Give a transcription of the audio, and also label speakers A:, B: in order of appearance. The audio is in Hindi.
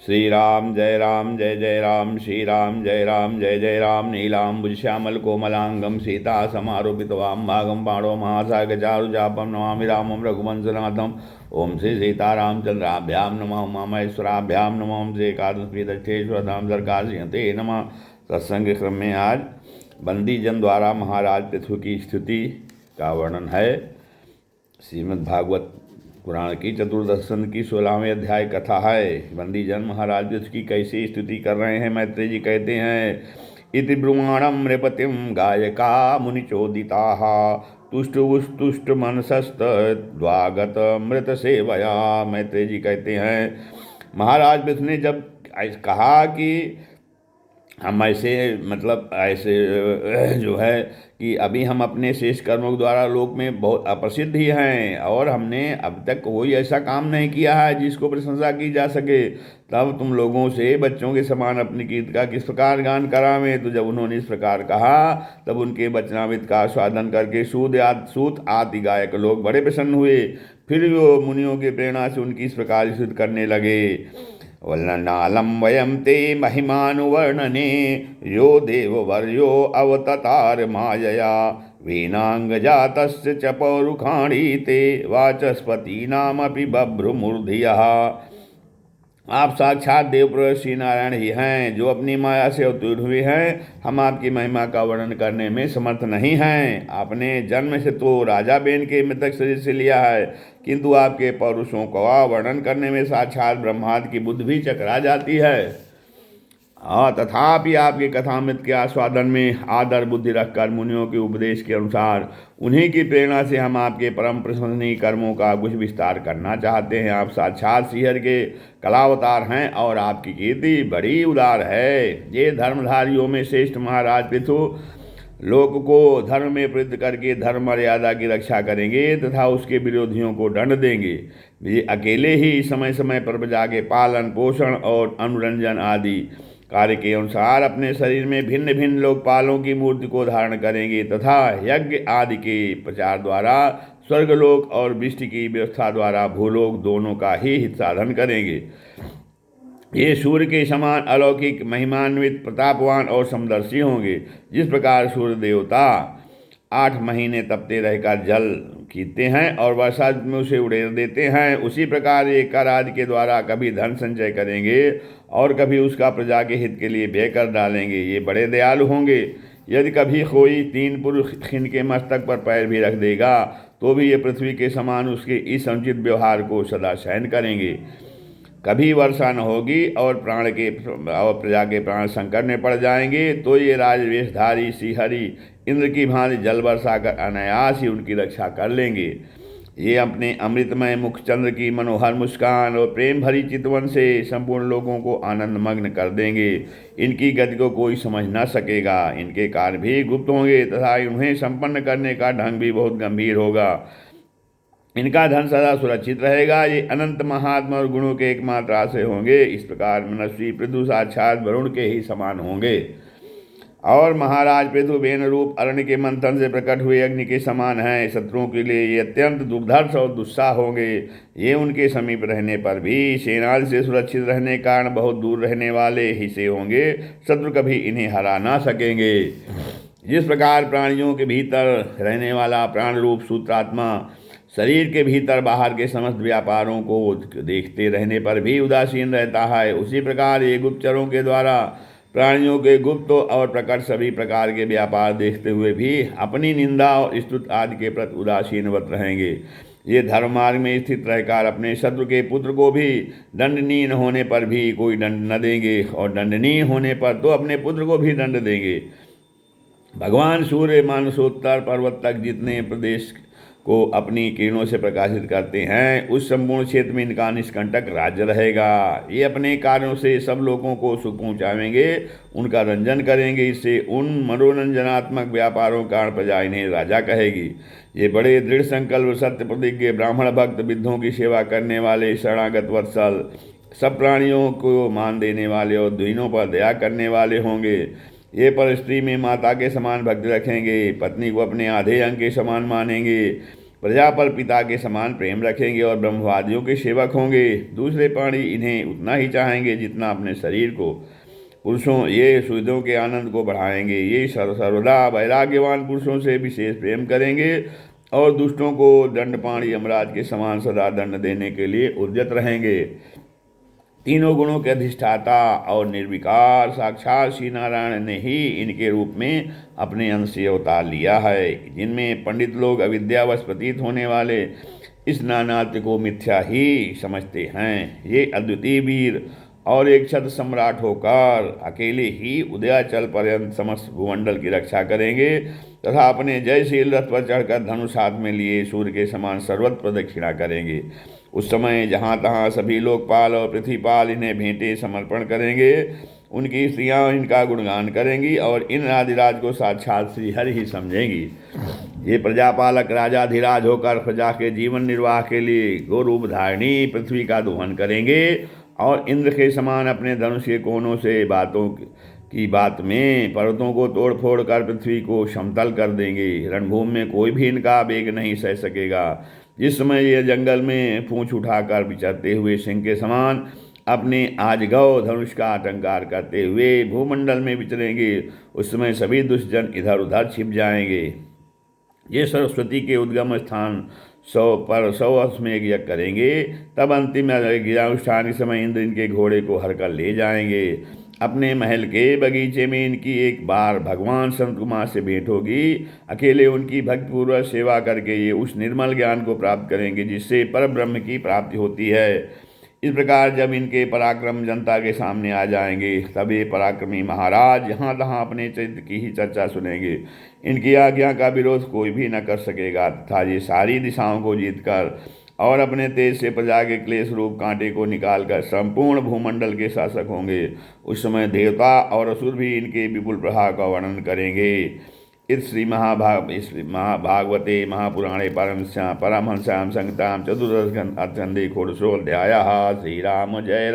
A: श्री राम जय जय राम श्री राम जय जय राम नीलाम्बुज श्यामल कोमलांगम सीता समारोपित वाम भागम पाणो महासागर चारुचापम नमामि रामम रघुवंशनाथम। ओम श्री सीतारामचंद्राभ्याम नमः उमामहेश्वराभ्याम नमः। ओम श्री एकादशी दक्षेश्वर धाम सरकार सिंहते नमः। सत्संग क्रम में आज बंदी जन द्वारा महाराज पृथु की स्थिति का वर्णन है। श्रीमद् भागवत पुराण की चतुर्दश स्कंद की 16वें अध्याय कथा है। बंदी जन महाराज पृथु की कैसी स्तुति कर रहे हैं। मैत्रेय जी कहते हैं, इति ब्रुवाणम नृपतिम गायका मुनिचोदिता तुष्टुष्टुष्ट मनसस्तद्वागत मृत सेवया। मैत्रेय जी कहते हैं, महाराज पृथु ने जब कहा कि हम ऐसे ऐसे जो है कि अभी हम अपने शेष कर्मों के द्वारा लोक में बहुत अप्रसिद्ध ही हैं और हमने अब तक कोई ऐसा काम नहीं किया है जिसको प्रशंसा की जा सके, तब तुम लोगों से बच्चों के समान अपनी कीर्ति का किस प्रकार गान करावें। तो जब उन्होंने इस प्रकार कहा तब उनके वचनामृत का स्वादन करके सूत आदि गायक लोग बड़े प्रसन्न हुए। फिर वो मुनियों के प्रेरणा से उनकी इस प्रकार स्तुति करने लगे। वर्णनालं वयं ते महिमानुवर्णने यो देववर्यो अवततार मायया वीणांगजातस्य च पौरुखाणी ते वाचस्पतीनामपि बभ्रुमूर्धियः। आप साक्षात देवपुरुष श्री नारायण ही हैं जो अपनी माया से अवतीर्ण हुए हैं। हम आपकी महिमा का वर्णन करने में समर्थ नहीं हैं। आपने जन्म से तो राजा बेन के मृतक शरीर से लिया है, किंतु आपके पौरुषों का वर्णन करने में साक्षात ब्रह्मादि की बुद्धि भी चकरा जाती है। तथापि आपके कथामृत के आस्वादन में आदर बुद्धि रखकर मुनियों के उपदेश के अनुसार उन्हीं की प्रेरणा से हम आपके परम प्रशंसनीय कर्मों का कुछ विस्तार करना चाहते हैं। आप साक्षात श्रीहरि के कलावतार हैं और आपकी कीर्ति बड़ी उदार है। ये धर्मधारियों में श्रेष्ठ महाराज पृथु लोक को धर्म में प्रवृत्त करके धर्म मर्यादा की रक्षा करेंगे तथा उसके विरोधियों को दंड देंगे। ये अकेले ही समय समय पर प्रजा के पालन पोषण और अनुरंजन आदि कार्य के अनुसार अपने शरीर में भिन्न भिन्न लोकपालों की मूर्ति को धारण करेंगे तथा यज्ञ आदि के प्रचार द्वारा स्वर्गलोक और विष्टि की व्यवस्था द्वारा भूलोक दोनों का ही हित साधन करेंगे। ये सूर्य के समान अलौकिक महिमान्वित प्रतापवान और समदर्शी होंगे। जिस प्रकार सूर्य देवता 8 महीने तपते रहकर जल खींचते हैं और वर्षा में उसे उड़ेल देते हैं, उसी प्रकार ये कर आदि के द्वारा कभी धन संचय करेंगे और कभी उसका प्रजा के हित के लिए व्यय कर डालेंगे। ये बड़े दयालु होंगे। यदि कभी कोई 3 पुरुष इनके मस्तक पर पैर भी रख देगा तो भी ये पृथ्वी के समान उसके इस अनुचित व्यवहार को सदा सहन करेंगे। कभी वर्षा न होगी और प्रजा के प्राण संकट में पड़ जाएंगे तो ये राजवेशधारी श्रीहरि इंद्र की भांति जल वर्षा कर अनायास ही उनकी रक्षा कर लेंगे। ये अपने अमृतमय मुख चंद्र की मनोहर मुस्कान और प्रेम भरी चितवन से संपूर्ण लोगों को आनंद मग्न कर देंगे। इनकी गति को कोई समझ न सकेगा। इनके कार्य भी गुप्त होंगे तथा उन्हें संपन्न करने का ढंग भी बहुत गंभीर होगा। इनका धन सदा सुरक्षित रहेगा। ये अनंत महात्मा और गुणों के एकमात्र आश्रय होंगे। इस प्रकार मनस्वी पृथु साक्षात वरुण के ही समान होंगे और महाराज पृथु बेन रूप अरण्य के मंथन से प्रकट हुए अग्नि के समान हैं। शत्रुओं के लिए ये अत्यंत दुर्धर्ष और दुस्साह होंगे। ये उनके समीप रहने पर भी सेनाल से सुरक्षित रहने के कारण बहुत दूर रहने वाले ही से होंगे। शत्रु कभी इन्हें हरा ना सकेंगे। जिस प्रकार प्राणियों के भीतर रहने वाला प्राण रूप सूत्रात्मा शरीर के भीतर बाहर के समस्त व्यापारों को देखते रहने पर भी उदासीन रहता है, उसी प्रकार ये गुप्तचरों के द्वारा प्राणियों के गुप्त और प्रकट सभी प्रकार के व्यापार देखते हुए भी अपनी निंदा और स्तुति आदि के प्रति उदासीनवत रहेंगे। ये धर्म मार्ग में स्थित रहकर अपने शत्रु के पुत्र को भी दंडनीय न होने पर भी कोई दंड न देंगे और दंडनीय होने पर तो अपने पुत्र को भी दंड देंगे। भगवान सूर्य मानसोत्तर पर्वत तक जितने प्रदेश को अपनी किरणों से प्रकाशित करते हैं उस संपूर्ण क्षेत्र में इनका निष्कंटक राज्य रहेगा। ये अपने कार्यों से सब लोगों को सुख पहुँचावेंगे, उनका रंजन करेंगे। इससे उन मनोरंजनात्मक व्यापारों का प्रजा इन्हें राजा कहेगी। ये बड़े दृढ़ संकल्प सत्य प्रतिज्ञ ब्राह्मण भक्त विद्धों की सेवा करने वाले शरणागत वत्सल सब प्राणियों को मान देने वाले और दीनों पर दया करने वाले होंगे। ये पर स्त्री में माता के समान भक्ति रखेंगे, पत्नी को अपने आधे अंग के समान मानेंगे प्रजा पर पिता के समान प्रेम रखेंगे और ब्रह्मवादियों के सेवक होंगे। दूसरे प्राणी इन्हें उतना ही चाहेंगे जितना अपने शरीर को। पुरुषों ये सुहृदों के आनंद को बढ़ाएंगे। ये सर्वदा वैराग्यवान पुरुषों से विशेष प्रेम करेंगे और दुष्टों को दंडपाणी यमराज के समान सदा दंड देने के लिए उद्यत रहेंगे। तीनों गुणों के अधिष्ठाता और निर्विकार साक्षात श्री नारायण ने ही इनके रूप में अपने अंश से अवतार लिया है, जिनमें पंडित लोग अविद्यावश प्रतीत होने वाले इस नानात्व को मिथ्या ही समझते हैं। ये अद्वितीय वीर और एक छत्र सम्राट होकर अकेले ही उदयाचल पर्यंत समस्त भूमंडल की रक्षा करेंगे तथा अपने जयशील रथ पर चढ़कर धनुष हाथ में लिए सूर्य के समान सर्वत्र प्रदक्षिणा करेंगे। उस समय जहाँ तहाँ सभी लोकपाल और पृथ्वीपाल इन्हें भेंटे समर्पण करेंगे। उनकी स्त्रियाँ इनका गुणगान करेंगी और इन राधिराज को साक्षात श्रीहरि ही समझेंगी। ये प्रजापालक राजाधिराज होकर प्रजा के जीवन निर्वाह के लिए गोरूप धारिणी पृथ्वी का दोहन करेंगे और इंद्र के समान अपने धनुष के कोनों से बातों की बात में पर्वतों को तोड़ फोड़ कर पृथ्वी को समतल कर देंगे। रणभूमि में कोई भी इनका वेग नहीं सह सकेगा। जिस समय ये जंगल में पूंछ उठाकर विचरते हुए सिंह के समान अपने आजगव धनुष का आटंकार करते हुए भूमंडल में विचरेंगे, उस समय सभी दुष्टजन इधर उधर छिप जाएंगे। ये सरस्वती के उद्गम स्थान 100 अश्वमेघ यज्ञ करेंगे। तब अंतिम गिरानुष्ठान के समय इंद्र इनके घोड़े को हर कर ले जाएंगे। अपने महल के बगीचे में इनकी एक बार भगवान संत कुमार से भेंट होगी। अकेले उनकी भक्तिपूर्वक सेवा करके ये उस निर्मल ज्ञान को प्राप्त करेंगे जिससे परब्रह्म की प्राप्ति होती है। इस प्रकार जब इनके पराक्रम जनता के सामने आ जाएंगे तब ये पराक्रमी महाराज यहाँ तहाँ अपने चरित्र की ही चर्चा सुनेंगे। इनकी आज्ञा का विरोध कोई भी न कर सकेगा तथा ये सारी दिशाओं को जीतकर और अपने तेज से प्रजा के क्लेश रूप कांटे को निकालकर संपूर्ण भूमंडल के शासक होंगे। उस समय देवता और असुर भी इनके विपुल प्रभाव का वर्णन करेंगे। इस महाभागवते महापुराणे परमहंस्यां संहितां चतुर्दश स्कंधे षोडशोऽध्यायः। श्रीराम जय राम।